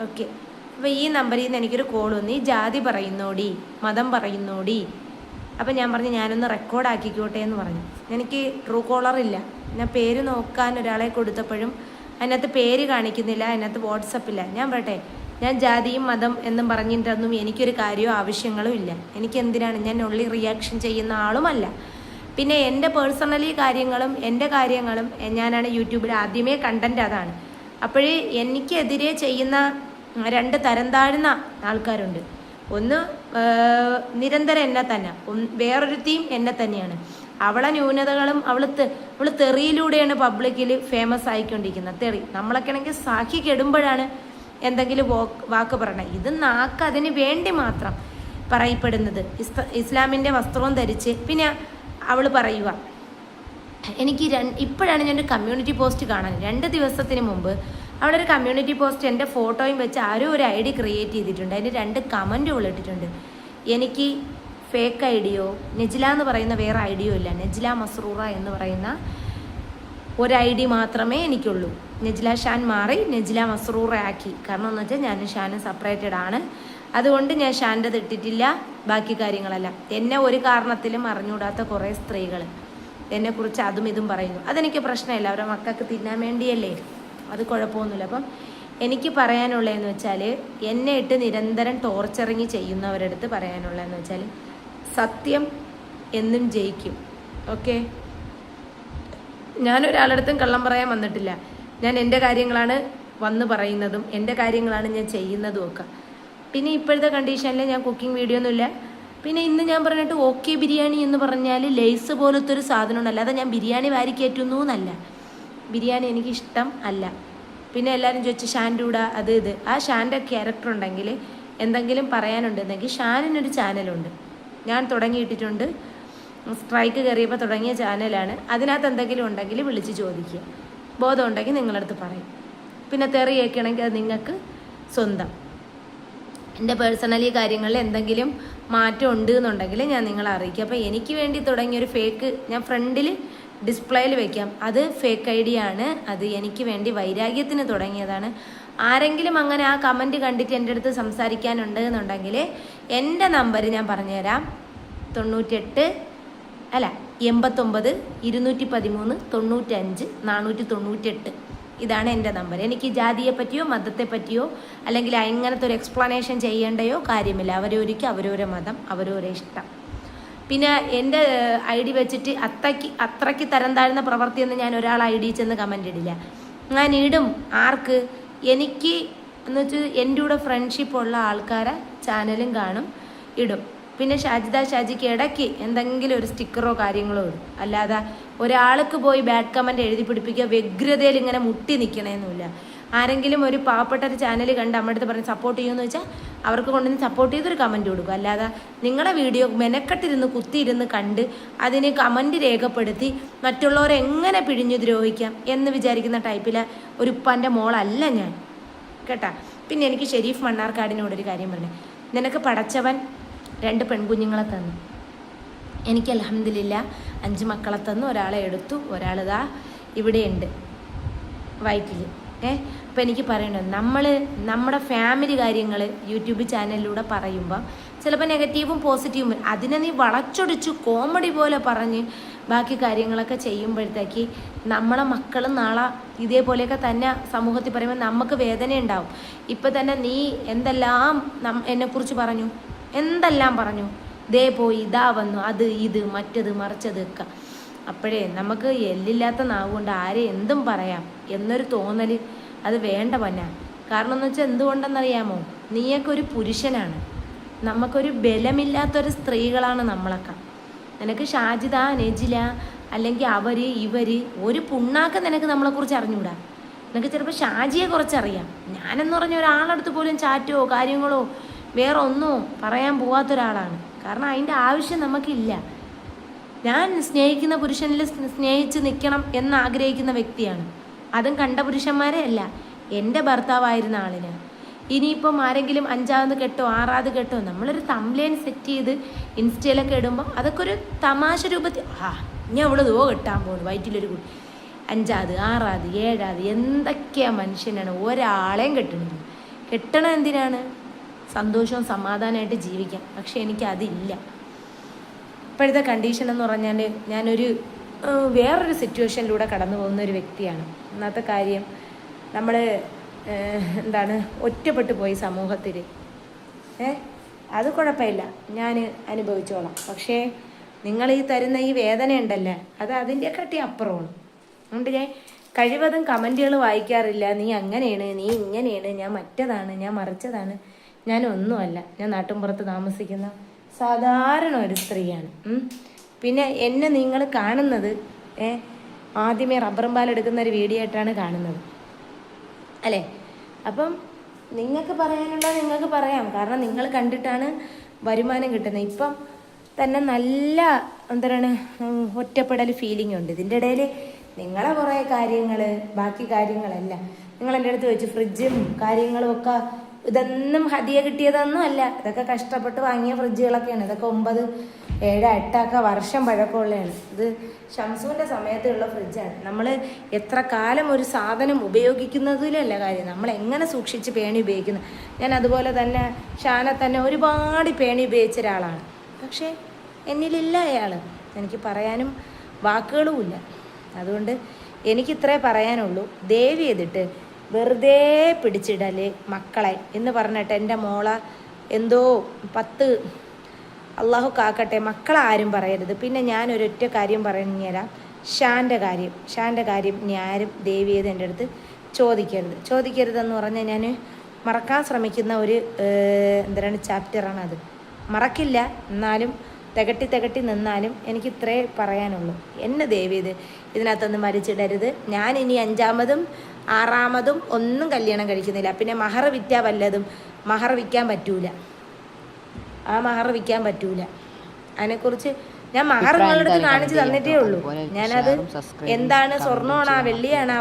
Okay. അപ്പോൾ ഈ നമ്പറിൽ നിന്ന് എനിക്കൊരു കോൾ വന്നു, ഈ ജാതി പറയുന്നോടി, മതം പറയുന്നോടി. അപ്പം ഞാൻ പറഞ്ഞു ഞാനൊന്ന് റെക്കോർഡ് ആക്കിക്കോട്ടെ എന്ന് പറഞ്ഞു. എനിക്ക് ട്രൂ കോളർ ഇല്ല. ഞാൻ പേര് നോക്കാൻ ഒരാളെ കൊടുത്തപ്പോഴും അതിനകത്ത് പേര് കാണിക്കുന്നില്ല, അതിനകത്ത് വാട്സപ്പില്ല. ഞാൻ പറയട്ടെ, ഞാൻ ജാതിയും മതം എന്നും പറഞ്ഞിട്ടൊന്നും എനിക്കൊരു കാര്യമോ ആവശ്യങ്ങളും ഇല്ല. എനിക്കെന്തിനാണ്, ഞാൻ ഉള്ളി റിയാക്ഷൻ ചെയ്യുന്ന ആളുമല്ല. പിന്നെ എൻ്റെ പേഴ്സണലി കാര്യങ്ങളും എൻ്റെ കാര്യങ്ങളും ഞാനാണ് യൂട്യൂബിൽ ആദ്യമേ കണ്ടന്റ് അതാണ്. അപ്പോഴേ എനിക്കെതിരെ ചെയ്യുന്ന രണ്ട് തരം താഴ്ന്ന ആൾക്കാരുണ്ട്. ഒന്ന് നിരന്തരം എന്നെ തന്നെ, വേറൊരുത്തിയും എന്നെ തന്നെയാണ്. അവളെ ന്യൂനതകളും അവൾ തെറിയിലൂടെയാണ് പബ്ലിക്കിൽ ഫേമസ് ആയിക്കൊണ്ടിരിക്കുന്നത്. തെറി നമ്മളൊക്കെ ആണെങ്കിൽ സാക്കി കെടുമ്പോഴാണ് എന്തെങ്കിലും വാക്ക് പറയണത്. ഇത് നാക്ക് അതിന് വേണ്ടി മാത്രം പറയപ്പെടുന്നത്. ഇസ്ലാമിൻ്റെ വസ്ത്രവും ധരിച്ച് പിന്നെ അവൾ പറയുക. എനിക്ക് ഇപ്പോഴാണ് ഞാനൊരു കമ്മ്യൂണിറ്റി പോസ്റ്റ് കാണാൻ. 2 ദിവസത്തിന് മുമ്പ് അവിടെ ഒരു കമ്മ്യൂണിറ്റി പോസ്റ്റ് എൻ്റെ ഫോട്ടോയും വെച്ച് ആരോ ഒരു ID ക്രിയേറ്റ് ചെയ്തിട്ടുണ്ട്. അതിന് 2 കമൻറ്റുകൾ ഇട്ടിട്ടുണ്ട്. എനിക്ക് ഫേക്ക് ഐഡിയോ നെജില എന്ന് പറയുന്ന വേറെ ഐഡിയോ ഇല്ല, നെജില മസ്റൂറ എന്ന് പറയുന്ന ഒരു ID മാത്രമേ എനിക്കുള്ളൂ. നെജില ഷാൻ മാറി നെജില മസ്റൂറ ആക്കി. കാരണം എന്ന് വെച്ചാൽ ഞാനും ഷാനും സെപ്പറേറ്റഡ് ആണ്. അതുകൊണ്ട് ഞാൻ ഷാൻ്റെ ഇട്ടിട്ടില്ല. ബാക്കി കാര്യങ്ങളല്ല. എന്നെ ഒരു കാരണത്തിലും അറിഞ്ഞുകൂടാത്ത കുറേ സ്ത്രീകൾ എന്നെക്കുറിച്ച് അതും ഇതും പറയുന്നു. അതെനിക്ക് പ്രശ്നമില്ല, അവരുടെ മക്കൾക്ക് തിന്നാൻ വേണ്ടിയല്ലേ, അത് കുഴപ്പമൊന്നുമില്ല. അപ്പം എനിക്ക് പറയാനുള്ളതെന്ന് വെച്ചാൽ, എന്നെ ഇട്ട് നിരന്തരം ടോർച്ചറിങ് ചെയ്യുന്നവരുടെ അടുത്ത് പറയാനുള്ളതെന്ന് വെച്ചാൽ, സത്യം എന്നും ജയിക്കും. ഓക്കെ, ഞാനൊരാളുടെ അടുത്തും കള്ളം പറയാൻ വന്നിട്ടില്ല. ഞാൻ എൻ്റെ കാര്യങ്ങളാണ് വന്ന് പറയുന്നതും എൻ്റെ കാര്യങ്ങളാണ് ഞാൻ ചെയ്യുന്നതും ഒക്കെ. പിന്നെ ഇപ്പോഴത്തെ കണ്ടീഷനിൽ ഞാൻ കുക്കിംഗ് വീഡിയോ ഒന്നുമില്ല. പിന്നെ ഇന്ന് ഞാൻ പറഞ്ഞിട്ട് ഓക്കെ ബിരിയാണി എന്ന് പറഞ്ഞാൽ ലേസ് പോലത്തെ ഒരു സാധനമുണ്ട്. അല്ലാതെ ഞാൻ ബിരിയാണി വാരി കയറ്റുന്നു എന്നല്ല. ബിരിയാണി എനിക്കിഷ്ടം അല്ല. പിന്നെ എല്ലാവരും ചോദിച്ചു ഷാൻ്റെ കൂടെ അത് ഇത്. ആ ഷാൻ്റെ ക്യാരക്ടർ ഉണ്ടെങ്കിൽ എന്തെങ്കിലും പറയാനുണ്ടെന്നെങ്കിൽ ഷാനിനൊരു ചാനലുണ്ട്, ഞാൻ തുടങ്ങിയിട്ടിട്ടുണ്ട്. സ്ട്രൈക്ക് കയറിയപ്പോൾ തുടങ്ങിയ ചാനലാണ്. അതിനകത്ത് എന്തെങ്കിലും ഉണ്ടെങ്കിൽ വിളിച്ച് ചോദിക്കുക. ബോധം ഉണ്ടെങ്കിൽ നിങ്ങളടുത്ത് പറയും. പിന്നെ തെറി കേൾക്കണമെങ്കിൽ അത് നിങ്ങൾക്ക് സ്വന്തം. എൻ്റെ പേഴ്സണലി കാര്യങ്ങളിൽ എന്തെങ്കിലും മാറ്റം ഉണ്ട് എന്നുണ്ടെങ്കിൽ ഞാൻ നിങ്ങളെ അറിയിക്കുക. അപ്പോൾ എനിക്ക് വേണ്ടി തുടങ്ങിയൊരു ഫേക്ക് ഞാൻ ഫ്രണ്ടിൽ ഡിസ്പ്ലേയിൽ വെക്കാം. അത് ഫേക്ക് ID ആണ്. അത് എനിക്ക് വേണ്ടി വൈരാഗ്യത്തിന് തുടങ്ങിയതാണ്. ആരെങ്കിലും അങ്ങനെ ആ കമൻറ്റ് കണ്ടിട്ട് എൻ്റെ അടുത്ത് സംസാരിക്കാനുണ്ട് എന്നുണ്ടെങ്കിൽ എൻ്റെ നമ്പർ ഞാൻ പറഞ്ഞുതരാം. 89 213 95 498. ഇതാണ് എൻ്റെ നമ്പർ. എനിക്ക് ജാതിയെ പറ്റിയോ മതത്തെ പറ്റിയോ അല്ലെങ്കിൽ അങ്ങനത്തെ ഒരു എക്സ്പ്ലനേഷൻ ചെയ്യേണ്ടയോ കാര്യമില്ല. അവരവർക്ക് അവരവരെ മതം, അവരവരെ ഇഷ്ടം. പിന്നെ എൻ്റെ ID വെച്ചിട്ട് അത്രയ്ക്ക് തരം താഴ്ന്ന പ്രവൃത്തിയൊന്നും ഞാൻ ഒരാൾ ID ചെന്ന് കമൻ്റ് ഇടില്ല. ഞാൻ ഇടും ആർക്ക്, എനിക്ക് എന്ന് വെച്ചാൽ എൻ്റെ കൂടെ ഫ്രണ്ട്ഷിപ്പ് ഉള്ള ആൾക്കാരെ ചാനലും കാണും, ഇടും. പിന്നെ ഷാജിക്ക് ഇടയ്ക്ക് എന്തെങ്കിലും ഒരു സ്റ്റിക്കറോ കാര്യങ്ങളോ ഇടും. അല്ലാതെ ഒരാൾക്ക് പോയി ബാഡ് കമൻറ്റ് എഴുതി പിടിപ്പിക്കുക, വ്യഗ്രതയിൽ ഇങ്ങനെ മുട്ടി നിൽക്കണമെന്നില്ല. ആരെങ്കിലും ഒരു പാവപ്പെട്ട ഒരു ചാനൽ കണ്ട് നമ്മുടെ അടുത്ത് പറഞ്ഞ് സപ്പോർട്ട് ചെയ്യുമെന്ന് വെച്ചാൽ അവർക്ക് കൊണ്ടുവന്ന് സപ്പോർട്ട് ചെയ്തൊരു കമൻറ്റ് കൊടുക്കും. അല്ലാതെ നിങ്ങളുടെ വീഡിയോ മെനക്കെട്ടിരുന്ന് കുത്തിയിരുന്ന് കണ്ട് അതിന് കമൻറ്റ് രേഖപ്പെടുത്തി മറ്റുള്ളവരെ എങ്ങനെ പിഴിഞ്ഞു ദ്രോഹിക്കാം എന്ന് വിചാരിക്കുന്ന ടൈപ്പിലെ ഒരു ഉപ്പാൻ്റെ മോളല്ല ഞാൻ, കേട്ടാ. പിന്നെ എനിക്ക് ഷെരീഫ് മണ്ണാർക്കാടിനോടൊരു കാര്യം പറഞ്ഞു. നിനക്ക് പടച്ചവൻ 2 പെൺകുഞ്ഞുങ്ങളെ തന്നു, എനിക്ക് അൽഹംദുലില്ലാ 5 മക്കളെ തന്നു. ഒരാളെ എടുത്തു, ഒരാളിതാ ഇവിടെയുണ്ട് വയറ്റിൽ. അപ്പോൾ എനിക്ക് പറയണം, നമ്മുടെ ഫാമിലി കാര്യങ്ങൾ യൂട്യൂബ് ചാനലിലൂടെ പറയുമ്പോൾ ചിലപ്പോൾ നെഗറ്റീവും പോസിറ്റീവും വരും. അതിനെ നീ വളച്ചൊടിച്ച് കോമഡി പോലെ പറഞ്ഞ് ബാക്കി കാര്യങ്ങളൊക്കെ ചെയ്യുമ്പോഴത്തേക്ക് നമ്മളെ മക്കളും നാളെ ഇതേപോലെയൊക്കെ തന്നെ സമൂഹത്തിൽ പറയുമ്പോൾ നമുക്ക് വേദന ഉണ്ടാവും. ഇപ്പം തന്നെ നീ എന്തെല്ലാം എന്നെക്കുറിച്ച് പറഞ്ഞു, എന്തെല്ലാം പറഞ്ഞു, ദേ പോയി ഇതാ വന്നു, അത് ഇത് മറ്റത് മറിച്ചത് ഒക്കെ. അപ്പോഴേ നമുക്ക് എല്ലില്ലാത്ത നാവുകൊണ്ട് ആരെ എന്തും പറയാം എന്നൊരു തോന്നൽ അത് വേണ്ട പന്ന. കാരണം എന്ന് വെച്ചാൽ എന്തുകൊണ്ടെന്നറിയാമോ, നീയൊക്കെ ഒരു പുരുഷനാണ്, നമുക്കൊരു ബലമില്ലാത്തൊരു സ്ത്രീകളാണ് നമ്മളൊക്കെ. നിനക്ക് ഷാജിദ നെജില അല്ലെങ്കിൽ ഇവർ ഒരു പുണ്ണാക്ക് നിനക്ക് നമ്മളെക്കുറിച്ച് അറിഞ്ഞൂടാ. നിനക്ക് ചിലപ്പോൾ ഷാജിയെ കുറച്ചറിയാം. ഞാനെന്ന് പറഞ്ഞ ഒരാളടുത്ത് പോലും ചാറ്റോ കാര്യങ്ങളോ വേറെ ഒന്നോ പറയാൻ പോവാത്തൊരാളാണ്. കാരണം അതിൻ്റെ ആവശ്യം നമുക്കില്ല. ഞാൻ സ്നേഹിക്കുന്ന പുരുഷനിൽ സ്നേഹിച്ച് നിൽക്കണം എന്നാഗ്രഹിക്കുന്ന വ്യക്തിയാണ്. അതും കണ്ട പുരുഷന്മാരെ അല്ല, എൻ്റെ ഭർത്താവായിരുന്ന ആളിന്. ഇനിയിപ്പം ആരെങ്കിലും 5ാമത് കെട്ടോ 6ാമത് കെട്ടോ നമ്മളൊരു തംബ്ലൈൻ സെറ്റ് ചെയ്ത് ഇൻസ്റ്റയിലൊക്കെ ഇടുമ്പോൾ അതൊക്കെ ഒരു തമാശ രൂപത്തിൽ ഞാൻ അവള് കെട്ടാൻ പോകുന്നു വയറ്റിലൊരു കുട്ടി, 5ാമത് 6ാമത് 7ാമത് എന്തൊക്കെയാ മനുഷ്യനാണ്. ഒരാളെയും കെട്ടണില്ല. കെട്ടണം എന്തിനാണ്? സന്തോഷവും സമാധാനമായിട്ട് ജീവിക്കാം. പക്ഷെ എനിക്കതില്ല. ഇപ്പോഴത്തെ കണ്ടീഷൻ എന്ന് പറഞ്ഞാൽ ഞാനൊരു വേറൊരു സിറ്റുവേഷനിലൂടെ കടന്നു പോകുന്ന ഒരു വ്യക്തിയാണ്. ഒന്നാമത്തെ കാര്യം, നമ്മൾ ഒറ്റപ്പെട്ടു പോയി സമൂഹത്തിൽ. അത് കുഴപ്പമില്ല, ഞാൻ അനുഭവിച്ചോളാം. പക്ഷേ നിങ്ങൾ ഈ തരുന്ന ഈ വേദന ഉണ്ടല്ലേ, അത് അതിൻ്റെക്കാട്ടി അപ്പുറമാണ്. അതുകൊണ്ട് ഞാൻ കഴിവതും കമൻറ്റുകൾ വായിക്കാറില്ല. നീ അങ്ങനെയാണ്, നീ ഇങ്ങനെയാണ്, ഞാൻ മറ്റതാണ്, ഞാൻ മറിച്ചതാണ്. ഞാനൊന്നുമല്ല. ഞാൻ നാട്ടിൻപുറത്ത് താമസിക്കുന്ന സാധാരണ ഒരു സ്ത്രീയാണ്. പിന്നെ എന്നെ നിങ്ങൾ കാണുന്നത് ആദ്യമേ റബ്ബറും പാലെടുക്കുന്ന ഒരു വീഡിയോ ആയിട്ടാണ് കാണുന്നത് അല്ലേ? അപ്പം നിങ്ങൾക്ക് പറയാനുള്ളത് നിങ്ങൾക്ക് പറയാം. കാരണം നിങ്ങൾ കണ്ടിട്ടാണ് വരുമാനം കിട്ടുന്നത്. ഇപ്പം തന്നെ നല്ല ഒറ്റപ്പെടൽ ഫീലിംഗ് ഉണ്ട്. ഇതിൻ്റെ ഇടയിൽ നിങ്ങളെ കുറേ കാര്യങ്ങൾ, ബാക്കി കാര്യങ്ങളല്ല. നിങ്ങളെൻ്റെ അടുത്ത് വെച്ച് ഫ്രിഡ്ജും കാര്യങ്ങളും ഒക്കെ ഇതൊന്നും ഹദിയ കിട്ടിയതൊന്നും അല്ല. ഇതൊക്കെ കഷ്ടപ്പെട്ട് വാങ്ങിയ ഫ്രിഡ്ജുകളൊക്കെയാണ്. ഇതൊക്കെ 9, 7, 8 വർഷം പഴക്കമുള്ളതാണ്. ഇത് ഷംസുവിൻ്റെ സമയത്തുള്ള ഫ്രിഡ്ജാണ്. നമ്മൾ എത്ര കാലം ഒരു സാധനം ഉപയോഗിക്കുന്നതിലല്ല കാര്യം, നമ്മൾ എങ്ങനെ സൂക്ഷിച്ച് പേണി ഉപയോഗിക്കുന്നു. ഞാൻ അതുപോലെ തന്നെ ഷാനെ തന്നെ ഒരുപാട് പേണി ഉപയോഗിച്ച ഒരാളാണ്. പക്ഷേ എന്നിലില്ല അയാൾ. എനിക്ക് പറയാനും വാക്കുകളുമില്ല. അതുകൊണ്ട് എനിക്കിത്രേ പറയാനുള്ളൂ. ദയവ് ചെയ്തിട്ട് വെറുതെ പിടിച്ചിടല് മക്കളെ എന്ന് പറഞ്ഞിട്ട് എൻ്റെ മോളെ എന്തോ 10 അള്ളാഹു കാക്കട്ടെ, മക്കളാരും പറയരുത്. പിന്നെ ഞാനൊരൊറ്റ കാര്യം പറഞ്ഞുതരാം. ഷാൻ്റെ കാര്യം ഞാനും ദയവ് ചെയ്ത് എൻ്റെ അടുത്ത് ചോദിക്കരുതെന്ന് പറഞ്ഞാൽ ഞാൻ മറക്കാൻ ശ്രമിക്കുന്ന ഒരു ചാപ്റ്ററാണ് അത്. മറക്കില്ല, എന്നാലും തികട്ടി നിന്നാലും എനിക്ക് ഇത്രേ പറയാനുള്ളൂ. എന്നെ ദയവ് ചെയ്ത് ഇതിനകത്തൊന്നും വലിച്ചിടരുത്. ഞാൻ ഇനി 5ാമതും 6ാമതും ഒന്നും കല്യാണം കഴിക്കുന്നില്ല. പിന്നെ മഹർ വിറ്റാൽ വല്ലതും മഹർ വിൽക്കാൻ പറ്റൂല. ആ മഹർ വിൽക്കാൻ പറ്റൂല. അതിനെക്കുറിച്ച് ഞാൻ മഹർ നിങ്ങളുടെ അടുത്ത് കാണിച്ചു തന്നിട്ടേ ഉള്ളൂ. ഞാനത് എന്താണ്, സ്വർണ്ണമാണോ വെള്ളിയാണോ